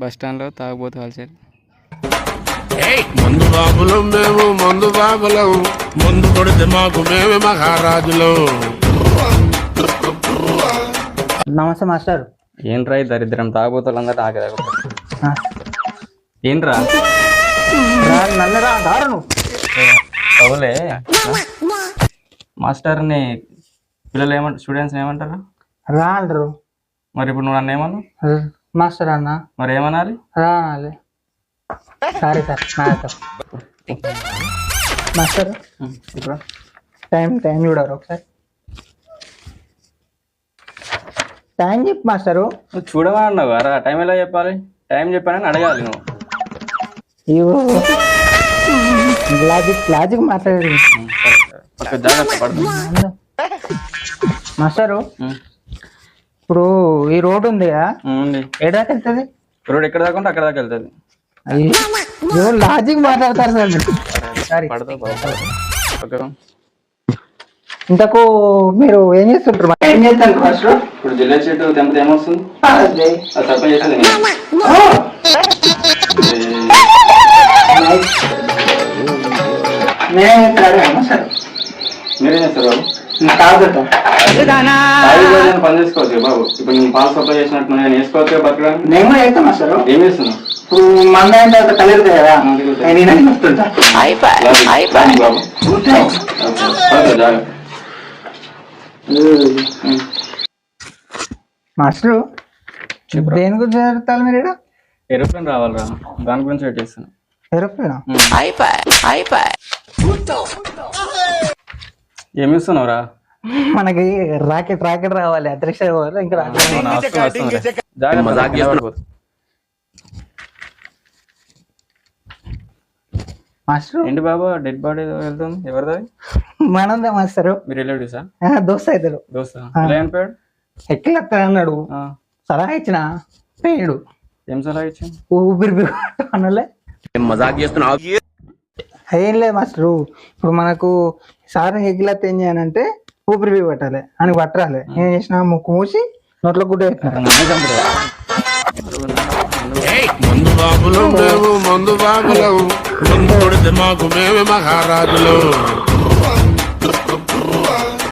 Bus స్టాండ్లో తాగబోతు కాల్చారు. మందు బాబులం మేము, మందు బాబులం, మందు కొడితే మాకు మేమే మహారాజులం. నమస్తే మాస్టర్. ఏంట్రా ఈ దరిద్రం తాగబోతులందరూ నాకు ఏంట్రా నల్లరా దారును అవులే మాస్టర్ని పిల్లలు ఏమంటారు, స్టూడెంట్స్ ఏమంటారు? రా అంటారు. మరి ఇప్పుడు నువ్వు నన్ను ఏమన్నా మాస్టర్ అన్న మరి ఏమనాలి? రా అనాలి. సరే సార్ మాస్టర్ ఇప్పుడు టైం చూడరు ఒకసారి. టైం చెప్పు మాస్టరు. నువ్వు చూడమన్నావు రా, టైం ఎలా చెప్పాలి? టైం చెప్పానని అడగాలి నువ్వు. లాజిక్ మాట్లాడేది జాగ్రత్త పడుతుంది మాస్టరు. ఇప్పుడు ఈ రోడ్ ఉంది కదా, ఏ దాకా వెళ్తుంది? రోడ్ ఎక్కడ దాకా ఉంటే అక్కడ దాకా వెళ్తుంది. లాజిక్ మాట్లాడతారు సార్ మీరు. ఇంతకు మీరు ఏం చేస్తుంటారు? ఏం చేస్తారు మాస్టర్? ఇప్పుడు జిల్లా చెట్టు తెంపితే ఏమొస్తుంది? సర్పంచ్ చేస్తుంది. మీరేం చేస్తారు బాబు? పని చేసుకోవచ్చు బాబు. ఇప్పుడు నేను పాలు సప్లై చేసినట్టు నేను వేసుకోవచ్చు బతకడానికి. నేను కూడా చేస్తాను మాస్టర్. ఏం చేస్తున్నావు? ఇప్పుడు మంద అయిన తర్వాత కలిగితే కదా మాస్టర్. దేని గురించి జరుగుతారు మీరు ఇక్కడ? ఏరోప్లేన్ రావాలరా, దాని గురించి వెయిట్ చేస్తున్నా. ఏరోప్లేన్ ఏమి ఇస్తున్నావురా? మనకి రాకెట్ రావాలి, అదృష్ట రావాలి. ఇంకా మాస్టర్ ఏంటి బాబా డెడ్ బాడీ వెళ్తుంది? ఎవరిది? మనందే మాస్టర్. మీ రిలేటివ్సా? దోస్త్ అవుతారు. దోస్తా ఎలా అనిపాడు? ఎట్లా అన్నాడు, సలహా ఇచ్చిన పేడు. ఏం సలహా ఇచ్చి? ఊపిరి అనలే. మజాక్ చేస్తున్నావు? ఏం లేదు మాస్టర్. ఇప్పుడు మనకు సార్ ఎగ్గిలత్త ఏం చేయాలంటే ఊపిరి పట్టాలి అని పట్టరాలి. ఏం చేసినా ముక్కు మూసి నోట్లో గుడ్డ పెట్టినా. మందు బాబులం మేము, మందు బాబులం, మందు కొడితే మాకు మేమే మహారాజులం.